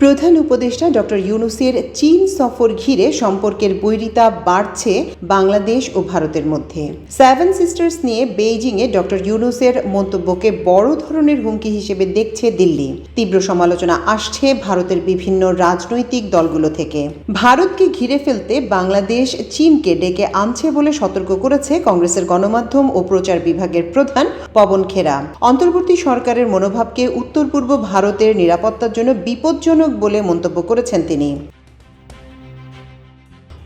প্রধান উপদেষ্টা ডক্টর ইউনূসের চীন সফর ঘিরে সম্পর্কের বৈরিতা বাড়ছে বাংলাদেশ ও ভারতের মধ্যে। সেভেন সিস্টার্স নিয়ে বেইজিংয়ে ডক্টর ইউনূসের মন্তব্যকে বড় ধরনের হুমকি হিসেবে দেখছে দিল্লি। তীব্র সমালোচনা আসছে ভারতের বিভিন্ন রাজনৈতিক দলগুলো থেকে। ভারতকে ঘিরে ফেলতে বাংলাদেশ চীনকে ডেকে আনছে বলে সতর্ক করেছে কংগ্রেসের গণমাধ্যম ও প্রচার বিভাগের প্রধান পবন খেরা। অন্তর্বর্তী সরকারের মনোভাবকে উত্তর পূর্ব ভারতের নিরাপত্তার জন্য বিপজ্জনক বলে মন্তব্য করেছেন তিনি।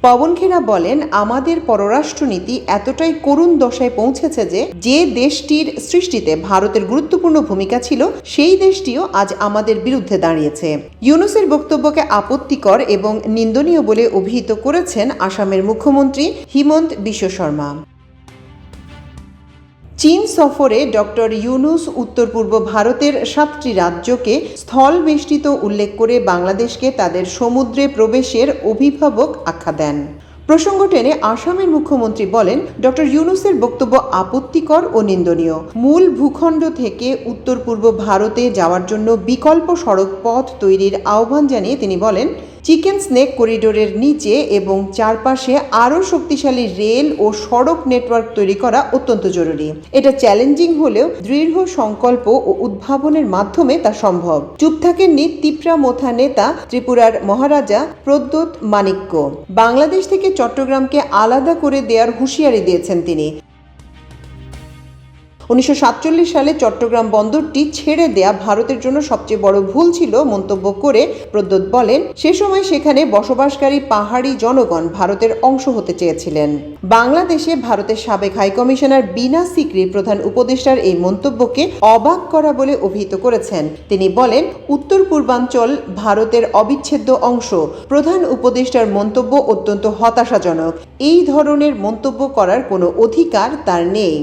পবন খেরা বলেন, আমাদের পররাষ্ট্রনীতি এতটাই করুণ দশায় পৌঁছেছে যে দেশটির সৃষ্টিতে ভারতের গুরুত্বপূর্ণ ভূমিকা ছিল সেই দেশটিও আজ আমাদের বিরুদ্ধে দাঁড়িয়েছে। ইউনূসের বক্তব্যকে আপত্তিকর এবং নিন্দনীয় বলে অভিহিত করেছেন আসামের মুখ্যমন্ত্রী হিমন্ত বিশ্ব শর্মা। চীন সফরে ডক্টর ইউনূস উত্তর পূর্ব ভারতের 7টি রাজ্যকে স্থল বেষ্টিত উল্লেখ করে বাংলাদেশকে তাদের সমুদ্রে প্রবেশের অভিভাবক আখ্যা দেন। প্রসঙ্গ টেনে আসামের মুখ্যমন্ত্রী বলেন, ডক্টর ইউনূসের বক্তব্য আপত্তিকর ও নিন্দনীয়। মূল ভূখণ্ড থেকে উত্তর পূর্ব ভারতে যাওয়ার জন্য বিকল্প সড়ক পথ তৈরির আহ্বান জানিয়ে তিনি বলেন, চিকেন স্নেক করিডোরের নিচে এবং চারপাশে আরও শক্তিশালী রেল ও সড়ক নেটওয়ার্ক তৈরি করা অত্যন্ত জরুরি। এটা চ্যালেঞ্জিং হলেও দৃঢ় সংকল্প ও উদ্ভাবনের মাধ্যমে তা সম্ভব। চুপ থাকেননি তিপ্রামোথা নেতা ত্রিপুরার মহারাজা প্রদ্যোৎ মাণিক্য। বাংলাদেশ থেকে চট্টগ্রামকে আলাদা করে দেওয়ার হুঁশিয়ারি দিয়েছেন তিনি। 1947 সালে চট্টগ্রাম বন্দরটি ছেড়ে দেয়া ভারতের জন্য সবচেয়ে বড় ভুল ছিল মন্তব্য করে প্রদ্যোৎ বলেন, সে সময় সেখানে বসবাসকারী পাহাড়ি জনগণ ভারতের অংশ হতে চেয়েছিলেন। বাংলাদেশে ভারতের সাবেক হাইকমিশনার বীণা সিকরি প্রধান উপদেষ্টার এই মন্তব্যকে অবাক করা বলে অভিহিত করেছেন। তিনি বলেন, উত্তর পূর্বাঞ্চল ভারতের অবিচ্ছেদ্য অংশ। প্রধান উপদেষ্টার মন্তব্য অত্যন্ত হতাশাজনক। এই ধরনের মন্তব্য করার কোনো অধিকার তার নেই।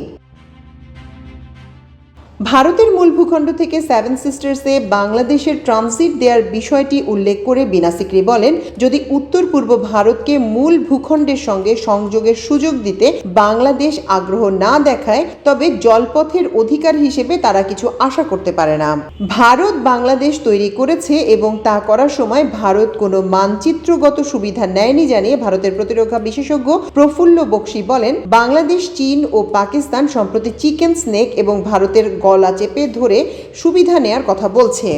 ভারতের মূল ভূখণ্ড থেকে সেভেন সিস্টার্সে বাংলাদেশের ট্রানজিট দেওয়ার বিষয়টি উল্লেখ করে বীণা সিকরি বলেন, যদি উত্তর পূর্ব ভারতকে মূল ভূখণ্ডের সঙ্গে সংযোগের সুযোগ দিতে বাংলাদেশ আগ্রহ না দেখায় তবে জলপথের অধিকার হিসেবে তারা কিছু আশা করতে পারে না। ভারত বাংলাদেশ তৈরি করেছে এবং তা করার সময় ভারত কোনো মানচিত্রগত সুবিধা নেয়নি জানিয়ে ভারতের প্রতিরক্ষা বিশেষজ্ঞ প্রফুল্ল বক্সী বলেন, বাংলাদেশ, চীন ও পাকিস্তান সম্প্রতি চিকেন স্নেক এবং ভারতের গলা চেপে ধরে সুবিধা নেয়ার কথা বলছে।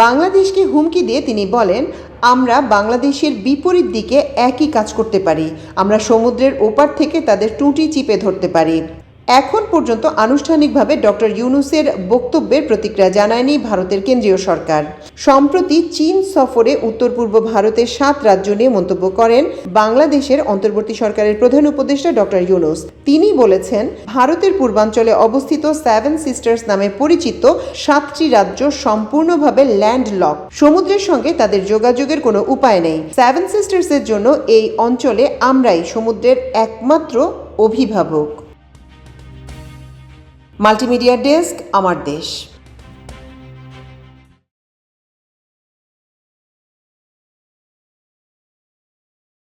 বাংলাদেশকে হুমকি দিয়ে তিনি বলেন, আমরা বাংলাদেশের বিপরীত দিকে একই কাজ করতে পারি। আমরা সমুদ্রের ওপার থেকে তাদের টুঁটি চিপে ধরতে পারি। এখন পর্যন্ত আনুষ্ঠানিকভাবে ডক্টর ইউনূসের বক্তব্যের প্রতিক্রিয়া জানায়নি ভারতের কেন্দ্রীয় সরকার। সম্প্রতি চীন সফরে উত্তর পূর্ব ভারতের 7 রাজ্য নিয়ে মন্তব্য করেন বাংলাদেশের অন্তর্বর্তী সরকারের প্রধান উপদেষ্টা ডক্টর ইউনূস। তিনি বলেছেন, ভারতের পূর্বাঞ্চলে অবস্থিত সেভেন সিস্টার্স নামে পরিচিত 7টি রাজ্য সম্পূর্ণভাবে ল্যান্ডলক। সমুদ্রের সঙ্গে তাদের যোগাযোগের কোনো উপায় নেই। সেভেন সিস্টার্সের জন্য এই অঞ্চলে আমরাই সমুদ্রের একমাত্র অভিভাবক। মাল্টিমিডিয়া ডেস্ক, আমার দেশ।